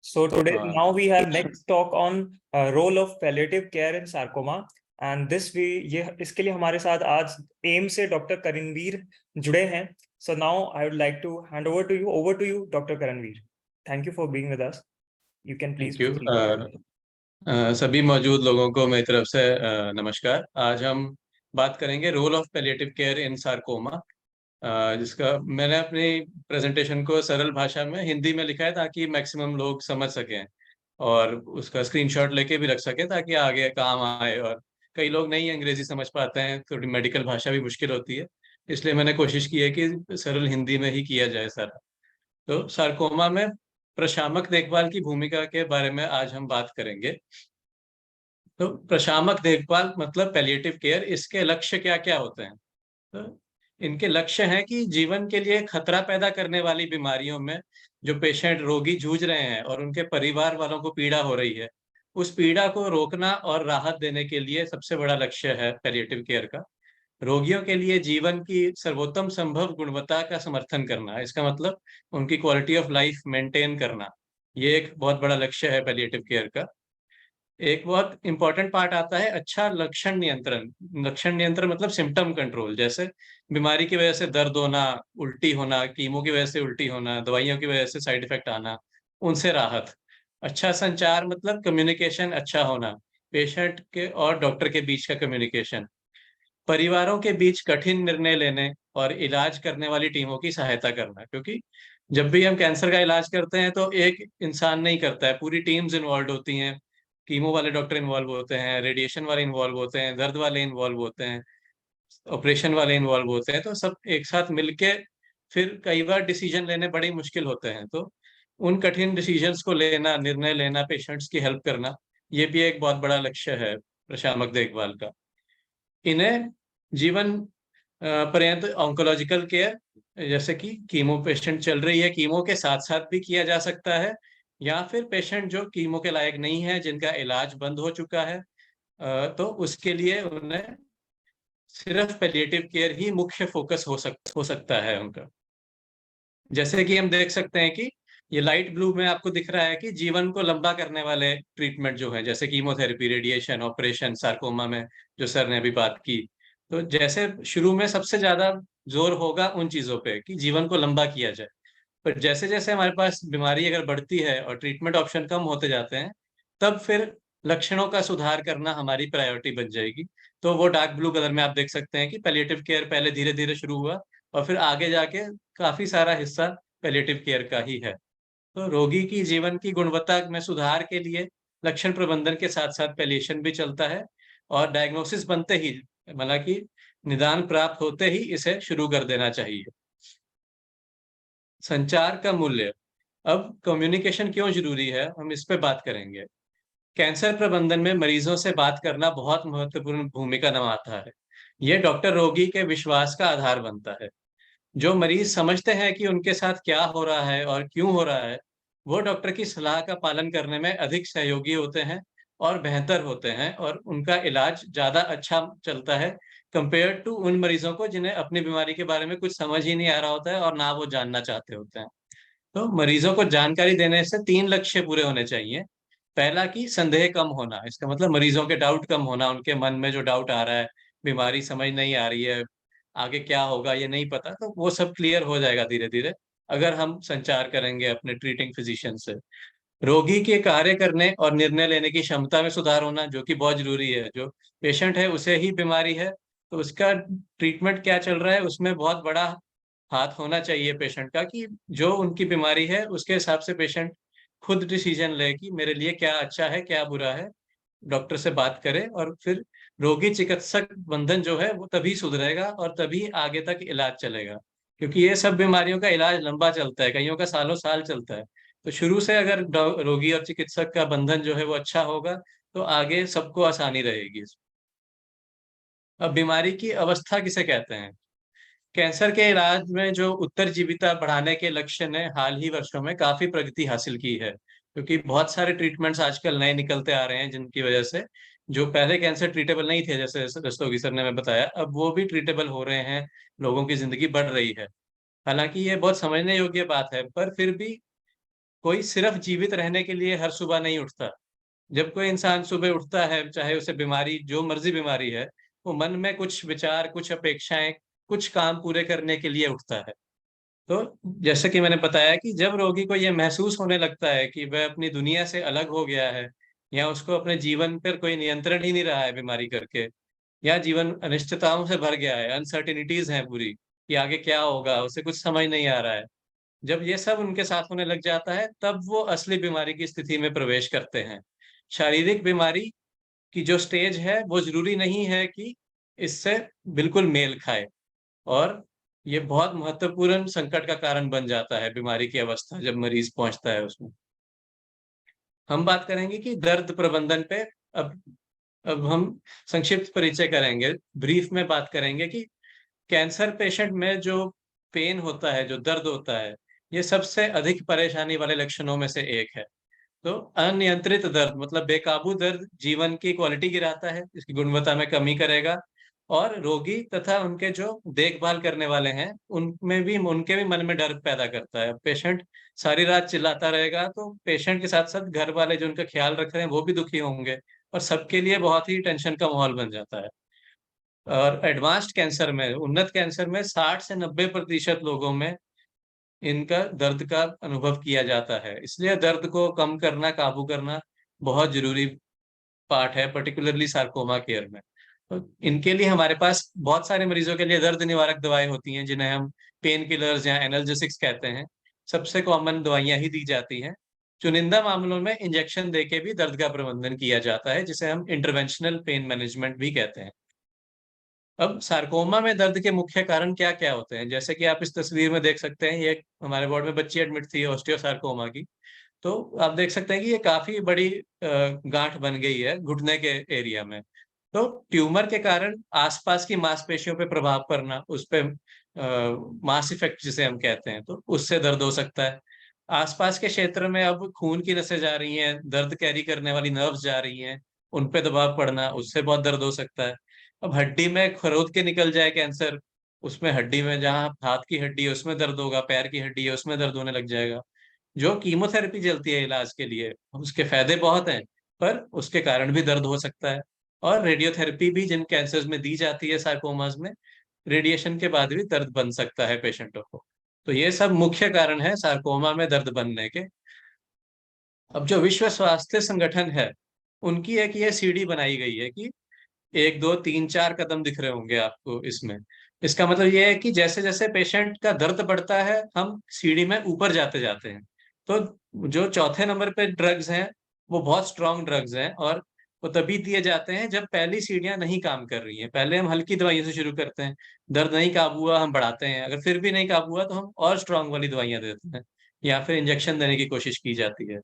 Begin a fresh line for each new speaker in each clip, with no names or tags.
So today,
हाँ,
now we have next talk on role of palliative care in sarcoma. And this we ये इसके लिए हमारे साथ आज एम्स से डॉक्टर करणवीर जुड़े हैं. So now I would like to hand over to you, Dr. Karanveer. Thank you for being with us. You can please
thank you.
proceed.
सभी मौजूद लोगों को मेरी तरफ से नमस्कार। आज हम बात करेंगे role of palliative care in sarcoma, जिसका मैंने अपनी प्रेजेंटेशन को सरल भाषा में हिंदी में लिखा है ताकि मैक्सिमम लोग समझ सकें और उसका स्क्रीनशॉट लेके भी रख सकें ताकि आगे काम आए। और कई लोग नहीं अंग्रेजी समझ पाते हैं, थोड़ी मेडिकल भाषा भी मुश्किल होती है, इसलिए मैंने कोशिश की है कि सरल हिंदी में ही किया जाए सारा। तो सार्कोमा में प्रशामक देखभाल की भूमिका के बारे में आज हम बात करेंगे। तो प्रशामक देखभाल मतलब पैलिएटिव केयर, इसके लक्ष्य क्या क्या होते हैं? तो इनके लक्ष्य हैं कि जीवन के लिए खतरा पैदा करने वाली बीमारियों में जो पेशेंट रोगी जूझ रहे हैं और उनके परिवार वालों को पीड़ा हो रही है, उस पीड़ा को रोकना और राहत देने के लिए सबसे बड़ा लक्ष्य है पैलिएटिव केयर का। रोगियों के लिए जीवन की सर्वोत्तम संभव गुणवत्ता का समर्थन करना, इसका मतलब उनकी क्वालिटी ऑफ लाइफ मेंटेन करना, ये एक बहुत बड़ा लक्ष्य है पैलिएटिव केयर का। एक बहुत इंपॉर्टेंट पार्ट आता है अच्छा लक्षण नियंत्रण। लक्षण नियंत्रण मतलब सिम्टम कंट्रोल, जैसे बीमारी की वजह से दर्द होना, उल्टी होना, कीमो की वजह से उल्टी होना, दवाइयों की वजह से साइड इफेक्ट आना, उनसे राहत। अच्छा संचार मतलब कम्युनिकेशन अच्छा होना, पेशेंट के और डॉक्टर के बीच का कम्युनिकेशन। परिवारों के बीच कठिन निर्णय लेने और इलाज करने वाली टीमों की सहायता करना, क्योंकि जब भी हम कैंसर का इलाज करते हैं तो एक इंसान नहीं करता है, पूरी टीम्स इन्वॉल्व होती हैं। कीमो वाले डॉक्टर इन्वॉल्व होते हैं, रेडिएशन वाले इन्वॉल्व होते हैं, दर्द वाले इन्वॉल्व होते हैं, ऑपरेशन वाले इन्वॉल्व होते हैं। तो सब एक साथ मिलके फिर कई बार डिसीजन लेने बड़ी मुश्किल होते हैं। तो उन कठिन डिसीजंस को लेना, निर्णय लेना, पेशेंट्स की हेल्प करना, ये भी एक बहुत बड़ा लक्ष्य है प्रशामक देखभाल का। इन्हें जीवन पर्यंत ऑन्कोलॉजिकल केयर, जैसे कि कीमो पेशेंट चल रही है, कीमो के साथ साथ भी किया जा सकता है, या फिर पेशेंट जो कीमो के लायक नहीं है, जिनका इलाज बंद हो चुका है, तो उसके लिए उन्हें सिर्फ पैलिएटिव केयर ही मुख्य फोकस हो सकता है उनका। जैसे कि हम देख सकते हैं कि ये लाइट ब्लू में आपको दिख रहा है कि जीवन को लंबा करने वाले ट्रीटमेंट जो है, जैसे कीमोथेरेपी, रेडिएशन, ऑपरेशन, सार्कोमा में जो सर ने अभी बात की। तो जैसे शुरू में सबसे ज्यादा जोर होगा उन चीजों पे कि जीवन को लंबा किया जाए, पर जैसे जैसे हमारे पास बीमारी अगर बढ़ती है और ट्रीटमेंट ऑप्शन कम होते जाते हैं, तब फिर लक्षणों का सुधार करना हमारी प्रायोरिटी बन जाएगी। तो वो डार्क ब्लू कलर में आप देख सकते हैं कि पैलिएटिव केयर पहले धीरे धीरे शुरू हुआ और फिर आगे जाके काफी सारा हिस्सा पैलिएटिव केयर का ही है। तो रोगी की जीवन की गुणवत्ता में सुधार के लिए लक्षण प्रबंधन के साथ साथ पैलिएशन भी चलता है, और डायग्नोसिस बनते ही, मतलब कि निदान प्राप्त होते ही इसे शुरू कर देना चाहिए। संचार का मूल्य। अब कम्युनिकेशन क्यों जरूरी है, हम इस पे बात करेंगे। कैंसर प्रबंधन में मरीजों से बात करना बहुत महत्वपूर्ण भूमिका निभाता है। ये डॉक्टर रोगी के विश्वास का आधार बनता है। जो मरीज समझते हैं कि उनके साथ क्या हो रहा है और क्यों हो रहा है, वो डॉक्टर की सलाह का पालन करने में अधिक सहयोगी होते हैं और बेहतर होते हैं, और उनका इलाज ज्यादा अच्छा चलता है कंपेयर टू उन मरीजों को जिन्हें अपनी बीमारी के बारे में कुछ समझ ही नहीं आ रहा होता है और ना वो जानना चाहते होते हैं। तो मरीजों को जानकारी देने से तीन लक्ष्य पूरे होने चाहिए। पहला कि संदेह कम होना, इसका मतलब मरीजों के डाउट कम होना, उनके मन में जो डाउट आ रहा है, बीमारी समझ नहीं आ रही है, आगे क्या होगा ये नहीं पता, तो वो सब क्लियर हो जाएगा धीरे धीरे अगर हम संचार करेंगे अपने ट्रीटिंग फिजिशियन से। रोगी के कार्य करने और निर्णय लेने की क्षमता में सुधार होना, जो कि बहुत जरूरी है। जो पेशेंट है उसे ही बीमारी है, तो उसका ट्रीटमेंट क्या चल रहा है उसमें बहुत बड़ा हाथ होना चाहिए पेशेंट का, कि जो उनकी बीमारी है उसके हिसाब से पेशेंट खुद डिसीजन ले कि मेरे लिए क्या अच्छा है क्या बुरा है, डॉक्टर से बात करे, और फिर रोगी चिकित्सक बंधन जो है वो तभी सुधरेगा और तभी आगे तक इलाज चलेगा। क्योंकि ये सब बीमारियों का इलाज लंबा चलता है, कईयों का सालों साल चलता है। तो शुरू से अगर रोगी और चिकित्सक का बंधन जो है वो अच्छा होगा, तो आगे सबको आसानी रहेगी। अब बीमारी की अवस्था किसे कहते हैं? कैंसर के इलाज में जो उत्तरजीविता बढ़ाने के लक्ष्य ने हाल ही वर्षों में काफी प्रगति हासिल की है, क्योंकि बहुत सारे ट्रीटमेंट्स आजकल नए निकलते आ रहे हैं, जिनकी वजह से जो पहले कैंसर ट्रीटेबल नहीं थे, जैसे रस्तोगी सर ने मैं बताया, अब वो भी ट्रीटेबल हो रहे हैं, लोगों की जिंदगी बढ़ रही है। हालांकि ये बहुत समझने योग्य बात है, पर फिर भी कोई सिर्फ जीवित रहने के लिए हर सुबह नहीं उठता। जब कोई इंसान सुबह उठता है, चाहे उसे बीमारी जो मर्जी बीमारी है, वो मन में कुछ विचार, कुछ अपेक्षाएं, कुछ काम पूरे करने के लिए उठता है। तो जैसे कि मैंने बताया कि जब रोगी को ये महसूस होने लगता है कि वह अपनी दुनिया से अलग हो गया है, या उसको अपने जीवन पर कोई नियंत्रण ही नहीं रहा है बीमारी करके, या जीवन अनिश्चितताओं से भर गया है, अनसर्टिनिटीज हैं पूरी, कि आगे क्या होगा उसे कुछ समझ नहीं आ रहा है, जब ये सब उनके साथ होने लग जाता है, तब वो असली बीमारी की स्थिति में प्रवेश करते हैं। शारीरिक बीमारी की जो स्टेज है वो जरूरी नहीं है कि इससे बिल्कुल मेल खाए, और ये बहुत महत्वपूर्ण संकट का कारण बन जाता है बीमारी की अवस्था जब मरीज पहुंचता है उसमें। हम बात करेंगे कि दर्द प्रबंधन पे। अब अब हम संक्षिप्त परिचय करेंगे, ब्रीफ में बात करेंगे कि कैंसर पेशेंट में जो पेन होता है, जो दर्द होता है, ये सबसे अधिक परेशानी वाले लक्षणों में से एक है। तो अनियंत्रित दर्द मतलब बेकाबू दर्द जीवन की क्वालिटी गिराता है, इसकी गुणवत्ता में कमी करेगा, और रोगी तथा उनके जो देखभाल करने वाले हैं उनके भी मन में डर पैदा करता है। पेशेंट सारी रात चिल्लाता रहेगा, तो पेशेंट के साथ साथ घर वाले जो उनका ख्याल रख रहे हैं वो भी दुखी होंगे, और सबके लिए बहुत ही टेंशन का माहौल बन जाता है। और एडवांस्ड कैंसर में, उन्नत कैंसर में 60 से 90% लोगों में इनका दर्द का अनुभव किया जाता है। इसलिए दर्द को कम करना, काबू करना बहुत जरूरी पार्ट है, पर्टिकुलरली सार्कोमा केयर में। तो इनके लिए हमारे पास बहुत सारे मरीजों के लिए दर्द निवारक दवाएं होती हैं, जिन्हें हम पेन किलर्स या एनाल्जेसिक्स कहते हैं। सबसे कॉमन दवाइयां ही दी जाती हैं। चुनिंदा मामलों में इंजेक्शन देके भी दर्द का प्रबंधन किया जाता है, जिसे हम इंटरवेंशनल पेन मैनेजमेंट भी कहते हैं। अब सार्कोमा में दर्द के मुख्य कारण क्या क्या होते हैं, जैसे कि आप इस तस्वीर में देख सकते हैं, ये हमारे वार्ड में बच्ची एडमिट थी ऑस्टियोसार्कोमा की। तो आप देख सकते हैं कि ये काफी बड़ी गांठ बन गई है घुटने के एरिया में। तो ट्यूमर के कारण आसपास की मांसपेशियों पे प्रभाव पड़ना, उस पे मास इफेक्ट जिसे हम कहते हैं, तो उससे दर्द हो सकता है। आसपास के क्षेत्र में अब खून की नसें जा रही हैं, दर्द कैरी करने वाली नर्व्स जा रही हैं, उन पे दबाव पड़ना, उससे बहुत दर्द हो सकता है। अब हड्डी में खरोद के निकल जाए कैंसर, उसमें हड्डी में जहाँ हाथ की हड्डी है उसमें दर्द होगा, पैर की हड्डी है उसमें दर्द होने लग जाएगा। जो कीमोथेरेपी चलती है इलाज के लिए, उसके फायदे बहुत हैं, पर उसके कारण भी दर्द हो सकता है। और रेडियोथेरेपी भी जिन कैंसर्स में दी जाती है सार्कोमास में, रेडिएशन के बाद भी दर्द बन सकता है पेशेंटों को। तो ये सब मुख्य कारण है सार्कोमा में दर्द बनने के। अब जो विश्व स्वास्थ्य संगठन है, उनकी एक ये सीढ़ी बनाई गई है कि 1 2 3 4 कदम दिख रहे होंगे आपको इसमें। इसका मतलब ये है कि जैसे जैसे पेशेंट का दर्द बढ़ता है, हम सीढ़ी में ऊपर जाते जाते हैं। तो जो चौथे नंबर पे ड्रग्स हैं, वो बहुत स्ट्रॉन्ग ड्रग्स हैं, और वो तभी दिए जाते हैं जब पहली सीढ़ियां नहीं काम कर रही हैं। पहले हम हल्की दवाइयों से शुरू करते हैं, दर्द नहीं काबू हुआ हम बढ़ाते हैं, अगर फिर भी नहीं काबू हुआ तो हम और स्ट्रॉन्ग वाली दवाइयां देते हैं, या फिर इंजेक्शन देने की कोशिश की जाती है।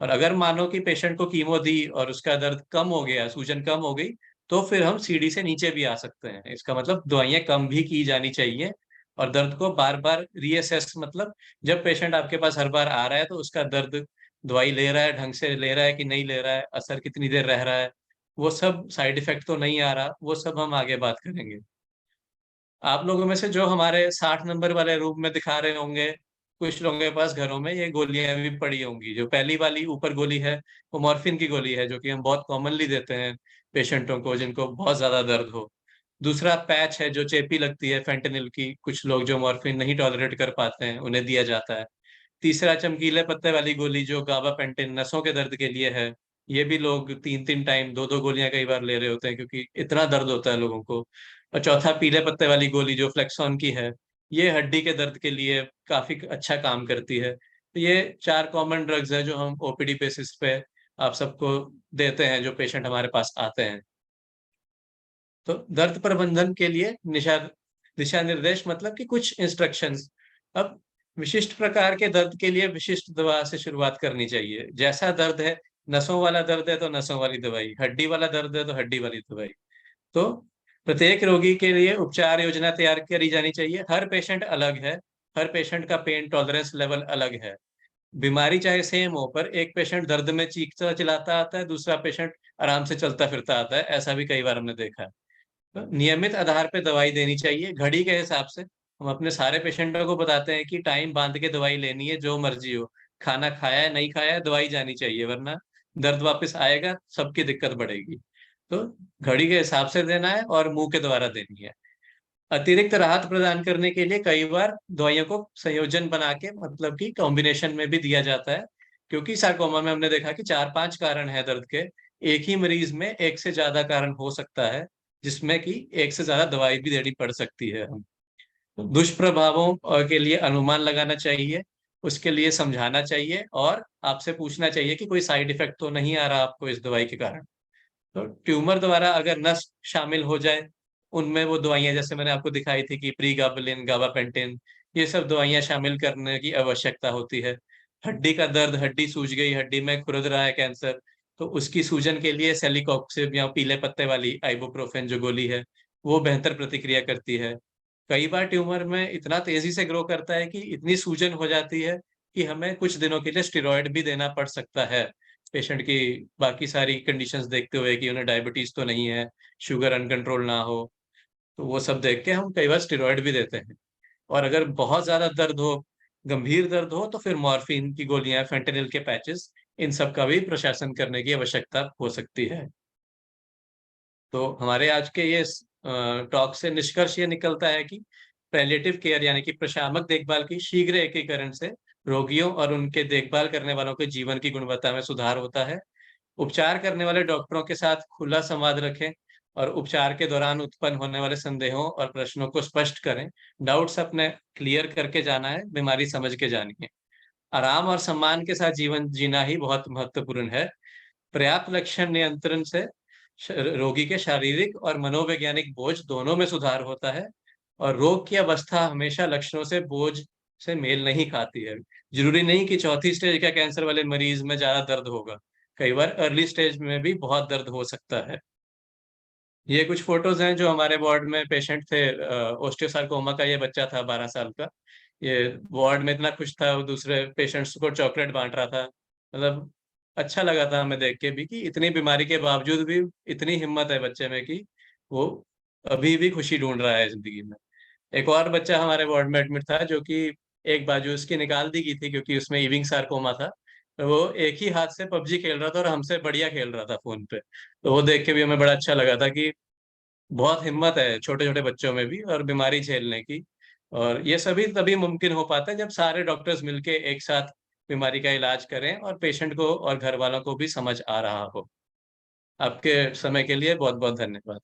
और अगर मानो कि पेशेंट को कीमो दी और उसका दर्द कम हो गया, सूजन कम हो गई, तो फिर हम सीढ़ी से नीचे भी आ सकते हैं। इसका मतलब दवाइयाँ कम भी की जानी चाहिए, और दर्द को बार बार रीअसेस, मतलब जब पेशेंट आपके पास हर बार आ रहा है तो उसका दर्द दवाई ले रहा है, ढंग से ले रहा है कि नहीं ले रहा है, असर कितनी देर रह रहा है, वो सब साइड इफेक्ट तो नहीं आ रहा, वो सब हम आगे बात करेंगे। आप लोगों में से जो हमारे 60 नंबर वाले रूम में दिखा रहे होंगे, कुछ लोगों के पास घरों में ये गोलियां भी पड़ी होंगी। जो पहली वाली ऊपर गोली है, वो मॉर्फिन की गोली है, जो कि हम बहुत कॉमनली देते हैं पेशेंटों को जिनको बहुत ज्यादा दर्द हो। दूसरा पैच है जो चेपी लगती है, फेंटेनिल की, कुछ लोग जो मॉर्फिन नहीं टॉलरेट कर पाते हैं उन्हें दिया जाता है। तीसरा चमकीले पत्ते वाली गोली जो गाबापेंटिन नसों के दर्द के लिए है, ये भी लोग 3 3 टाइम 2 2 गोलियां कई बार ले रहे होते हैं, क्योंकि इतना दर्द होता है लोगों को। और चौथा पीले पत्ते वाली गोली जो फ्लेक्सॉन की है, ये हड्डी के दर्द के लिए काफी अच्छा काम करती है। तो ये 4 कॉमन ड्रग्स है जो हम ओपीडी बेसिस पे आप सबको देते हैं जो पेशेंट हमारे पास आते हैं। तो दर्द प्रबंधन के लिए दिशा निर्देश, मतलब कि कुछ इंस्ट्रक्शंस। अब विशिष्ट प्रकार के दर्द के लिए विशिष्ट दवा से शुरुआत करनी चाहिए। जैसा दर्द है, नसों वाला दर्द है तो नसों वाली दवाई, हड्डी वाला दर्द है तो हड्डी वाली दवाई। तो प्रत्येक रोगी के लिए उपचार योजना तैयार करी जानी चाहिए। हर पेशेंट अलग है, हर पेशेंट का पेन टॉलरेंस लेवल अलग है। बीमारी चाहे सेम हो, पर एक पेशेंट दर्द में चीखता चिल्लाता आता है, दूसरा पेशेंट आराम से चलता फिरता आता है, ऐसा भी कई बार हमने देखा है। तो नियमित आधार पे दवाई देनी चाहिए घड़ी के हिसाब से। हम अपने सारे पेशेंटों को बताते हैं कि टाइम बांध के दवाई लेनी है, जो मर्जी हो। खाना खाया है नहीं खाया है, दवाई जानी चाहिए, वरना दर्द वापस आएगा, सबकी दिक्कत बढ़ेगी। तो घड़ी के हिसाब से देना है और मुंह के द्वारा देनी है। अतिरिक्त राहत प्रदान करने के लिए कई बार दवाइयों को संयोजन बना के, मतलब कि कॉम्बिनेशन में भी दिया जाता है, क्योंकि सार्कोमा में हमने देखा कि 4-5 कारण है दर्द के। एक ही मरीज में एक से ज्यादा कारण हो सकता है, जिसमें कि एक से ज्यादा दवाई भी देनी पड़ सकती है। हम दुष्प्रभावों के लिए अनुमान लगाना चाहिए, उसके लिए समझाना चाहिए, और आपसे पूछना चाहिए कि कोई साइड इफेक्ट तो नहीं आ रहा आपको इस दवाई के कारण। तो ट्यूमर द्वारा अगर नस शामिल हो जाए, उनमें वो दवाइयां जैसे मैंने आपको दिखाई थी कि प्रीगाबलिन, गाबापेंटिन, ये सब दवाइयां शामिल करने की आवश्यकता होती है। हड्डी का दर्द, हड्डी सूज गई, हड्डी में खुरद रहा है कैंसर, तो उसकी सूजन के लिए सेलिकॉक्सिब या पीले पत्ते वाली आइबुप्रोफेन जो गोली है, वो बेहतर प्रतिक्रिया करती है। कई बार ट्यूमर में इतना तेजी से ग्रो करता है कि इतनी सूजन हो जाती है कि हमें कुछ दिनों के लिए स्टेरॉयड भी देना पड़ सकता है, पेशेंट की बाकी सारी कंडीशंस देखते हुए कि उन्हें डायबिटीज तो नहीं है, शुगर अनकंट्रोल ना हो। तो वो सब देख के हम कई बार स्टेरॉयड भी देते हैं। और अगर बहुत ज्यादा दर्द हो, गंभीर दर्द हो, तो फिर मॉर्फिन की गोलियां, फेंटेनिल के पैचेस, इन सब का भी प्रशासन करने की आवश्यकता हो सकती है। तो हमारे आज के ये टॉक से निष्कर्ष ये निकलता है कि पैलिएटिव केयर यानी कि प्रशामक देखभाल की शीघ्र एकीकरण से रोगियों और उनके देखभाल करने वालों के जीवन की गुणवत्ता में सुधार होता है। उपचार करने वाले डॉक्टरों के साथ खुला संवाद रखें, और उपचार के दौरान उत्पन्न होने वाले संदेहों और प्रश्नों को स्पष्ट करें। डाउट्स अपने क्लियर करके जाना है, बीमारी समझ के जानी है। आराम और सम्मान के साथ जीवन जीना ही बहुत महत्वपूर्ण है। पर्याप्त लक्षण नियंत्रण से रोगी के शारीरिक और मनोवैज्ञानिक बोझ दोनों में सुधार होता है, और रोग की अवस्था हमेशा लक्षणों से बोझ से मेल नहीं खाती है। जरूरी नहीं कि चौथी स्टेज का कैंसर वाले मरीज में ज्यादा दर्द होगा, कई बार अर्ली स्टेज में भी बहुत दर्द हो सकता है। ये कुछ फोटोज हैं जो हमारे वार्ड में पेशेंट थे। ओस्टियोसार्कोमा का ये बच्चा था 12 साल का। ये वार्ड में इतना खुश था, वो दूसरे पेशेंट्स को चॉकलेट बांट रहा था। मतलब अच्छा लगा था हमें देख के भी कि इतनी बीमारी के बावजूद भी इतनी हिम्मत है बच्चे में कि वो अभी भी खुशी ढूंढ रहा है जिंदगी में। एक और बच्चा हमारे वार्ड में एडमिट था, जो कि एक बाजू उसकी निकाल दी गई थी क्योंकि उसमें इविंग सार्कोमा था। तो वो एक ही हाथ से पबजी खेल रहा था और हमसे बढ़िया खेल रहा था फोन पे। तो वो देख के भी हमें बड़ा अच्छा लगा था कि बहुत हिम्मत है छोटे छोटे बच्चों में भी और बीमारी झेलने की। और ये सभी तभी मुमकिन हो पाता है जब सारे डॉक्टर्स मिलके एक साथ बीमारी का इलाज करें और पेशेंट को और घर वालों को भी समझ आ रहा हो। आपके समय के लिए बहुत बहुत धन्यवाद।